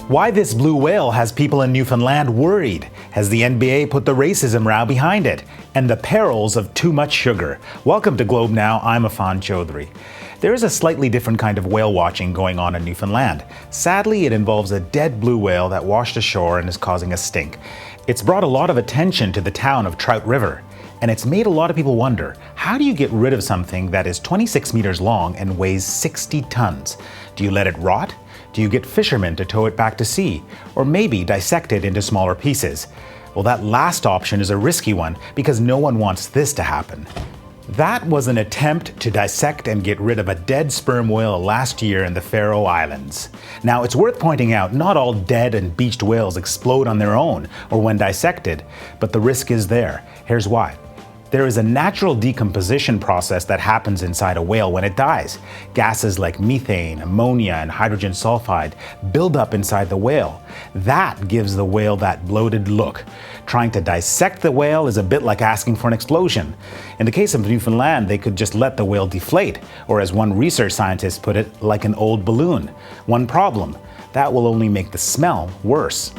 Why this blue whale has people in Newfoundland worried? Has the NBA put the racism row behind it? And the perils of too much sugar. Welcome to Globe Now, I'm Affan Chowdhry. There is a slightly different kind of whale watching going on in Newfoundland. Sadly, it involves a dead blue whale that washed ashore and is causing a stink. It's brought a lot of attention to the town of Trout River. And it's made a lot of people wonder, how do you get rid of something that is 26 meters long and weighs 60 tons? Do you let it rot? Do you get fishermen to tow it back to sea? Or maybe dissect it into smaller pieces? Well, that last option is a risky one because no one wants this to happen. That was an attempt to dissect and get rid of a dead sperm whale last year in the Faroe Islands. Now, it's worth pointing out, not all dead and beached whales explode on their own or when dissected, but the risk is there. Here's why. There is a natural decomposition process that happens inside a whale when it dies. Gases like methane, ammonia, and hydrogen sulfide build up inside the whale. That gives the whale that bloated look. Trying to dissect the whale is a bit like asking for an explosion. In the case of Newfoundland, they could just let the whale deflate, or as one research scientist put it, like an old balloon. One problem, that will only make the smell worse.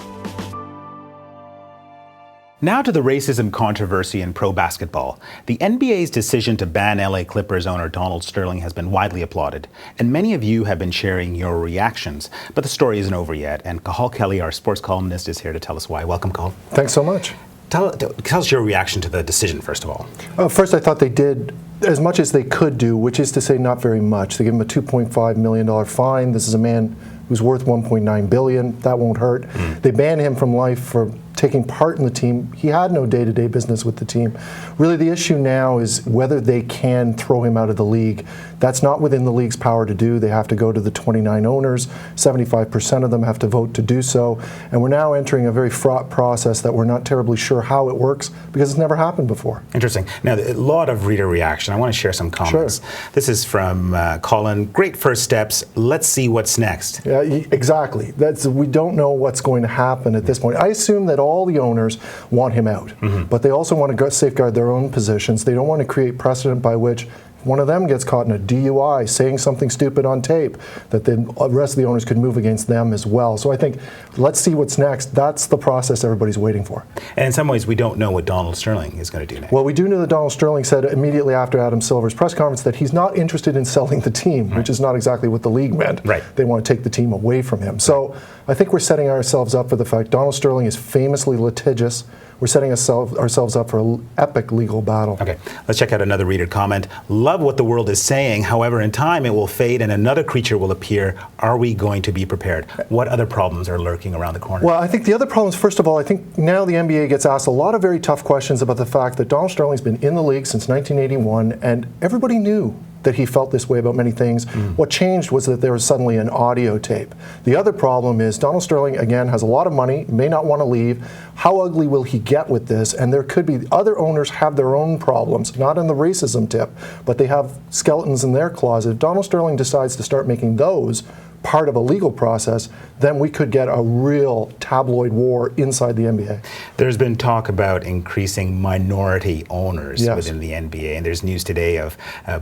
Now to the racism controversy in pro basketball. The NBA's decision to ban LA Clippers owner Donald Sterling has been widely applauded, and many of you have been sharing your reactions. But the story isn't over yet, and Cathal Kelly, our sports columnist, is here to tell us why. Welcome, Cathal. Thanks so much. Tell us your reaction to the decision, first of all. First, I thought they did as much as they could do, which is to say not very much. They gave him a $2.5 million fine. This is a man who's worth $1.9 billion. That won't hurt. They banned him from life for taking part in the team. He had no day-to-day business with the team. Really, the issue now is whether they can throw him out of the league. That's not within the league's power to do. They have to go to the 29 owners. 75% of them have to vote to do so. And we're now entering a very fraught process that we're not terribly sure how it works because it's never happened before. Interesting. Now, a lot of reader reaction. I want to share some comments. Sure. This is from Colin. Great first steps. Let's see what's next. Yeah, exactly. We don't know what's going to happen at this point. I assume that all the owners want him out, but they also want to safeguard their own positions. They don't want to create precedent by which one of them gets caught in a DUI saying something stupid on tape, that the rest of the owners could move against them as well. So I think, let's see what's next. That's the process everybody's waiting for. And in some ways, we don't know what Donald Sterling is going to do next. Well, we do know that Donald Sterling said immediately after Adam Silver's press conference that he's not interested in selling the team, which is not exactly what the league meant. Right. They want to take the team away from him. So I think we're setting ourselves up for the fact Donald Sterling is famously litigious. We're setting ourselves up for an epic legal battle. Okay, let's check out another reader comment. Love what the world is saying. However, in time it will fade and another creature will appear. Are we going to be prepared? What other problems are lurking around the corner? Well, I think the other problems, first of all, I think now the NBA gets asked a lot of very tough questions about the fact that Donald Sterling's been in the league since 1981, and everybody knew that he felt this way about many things. What changed was that there was suddenly an audio tape. The other problem is Donald Sterling, again, has a lot of money, may not want to leave. How ugly will he get with this? And there could be other owners have their own problems, not in the racism tip, but they have skeletons in their closet. If Donald Sterling decides to start making those part of a legal process, then we could get a real tabloid war inside the NBA. There's been talk about increasing minority owners within the NBA, and there's news today of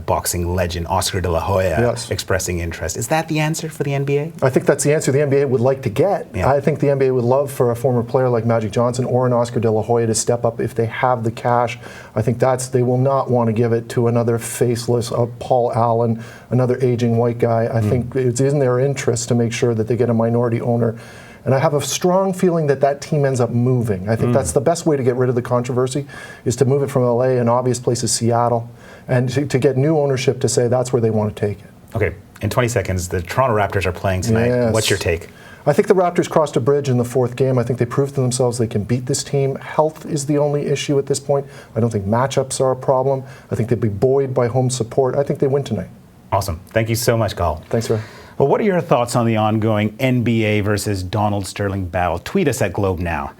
boxing legend Oscar de la Hoya expressing interest. Is that the answer for the NBA? I think that's the answer the NBA would like to get. I think the NBA would love for a former player like Magic Johnson or an Oscar de la Hoya to step up if they have the cash. I think they will not want to give it to another faceless Paul Allen, another aging white guy. I think it's in their interest to make sure that they get a minority owner. And I have a strong feeling that that team ends up moving. I think that's the best way to get rid of the controversy, is to move it from LA. An obvious place is Seattle, and to get new ownership to say that's where they want to take it. Okay, in 20 seconds, the Toronto Raptors are playing tonight. Yes. What's your take? I think the Raptors crossed a bridge in the fourth game. I think they proved to themselves they can beat this team. Health is the only issue at this point. I don't think matchups are a problem. I think they'd be buoyed by home support. I think they win tonight. Awesome. Thank you so much, Cathal. Thanks, sir. Well, what are your thoughts on the ongoing NBA versus Donald Sterling battle? Tweet us at Globe Now.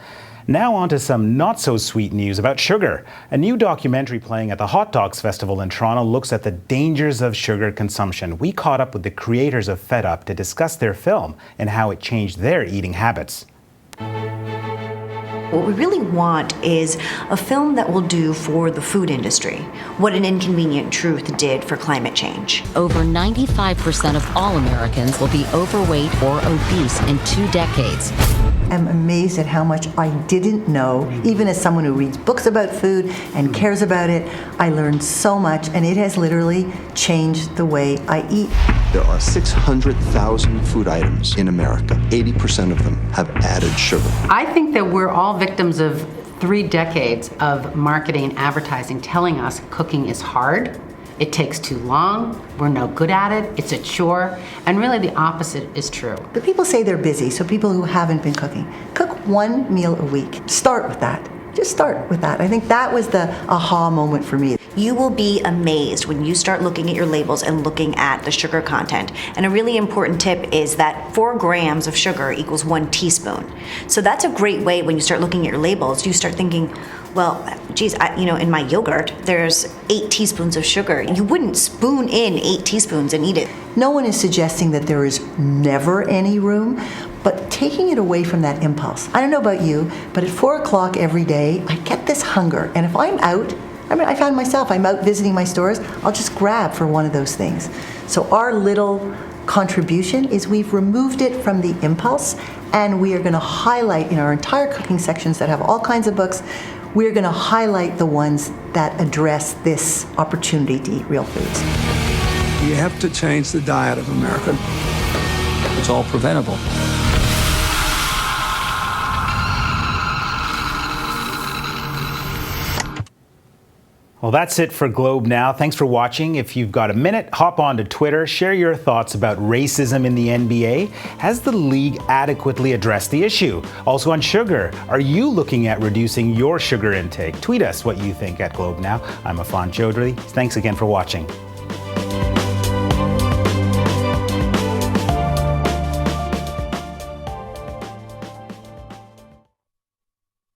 Now on to some not-so-sweet news about sugar. A new documentary playing at the Hot Dogs Festival in Toronto looks at the dangers of sugar consumption. We caught up with the creators of Fed Up to discuss their film and how it changed their eating habits. What we really want is a film that will do for the food industry what An Inconvenient Truth did for climate change. Over 95% of all Americans will be overweight or obese in 2 decades. I'm amazed at how much I didn't know. Even as someone who reads books about food and cares about it, I learned so much, and it has literally changed the way I eat. There are 600,000 food items in America. 80% of them have added sugar. I think that we're all victims of 3 decades of marketing and advertising telling us cooking is hard, it takes too long, we're no good at it, it's a chore, and really the opposite is true. But people say they're busy, so people who haven't been cooking, cook 1 meal a week. Start with that. Just start with that. I think that was the aha moment for me. You will be amazed when you start looking at your labels and looking at the sugar content. And a really important tip is that 4 grams of sugar equals 1 teaspoon. So that's a great way when you start looking at your labels, you start thinking, well, geez, in my yogurt, there's 8 teaspoons of sugar. You wouldn't spoon in 8 teaspoons and eat it. No one is suggesting that there is never any room, but taking it away from that impulse. I don't know about you, but at 4 o'clock every day, I get this hunger. And if I'm out, I found myself, I'm out visiting my stores, I'll just grab for one of those things. So our little contribution is we've removed it from the impulse, and we are going to highlight in our entire cooking sections that have all kinds of books, we're going to highlight the ones that address this opportunity to eat real foods. You have to change the diet of America. It's all preventable. Well, that's it for Globe Now. Thanks for watching. If you've got a minute, hop on to Twitter, share your thoughts about racism in the NBA. Has the league adequately addressed the issue? Also on sugar, are you looking at reducing your sugar intake? Tweet us what you think at Globe Now. I'm Affan Chowdhry. Thanks again for watching.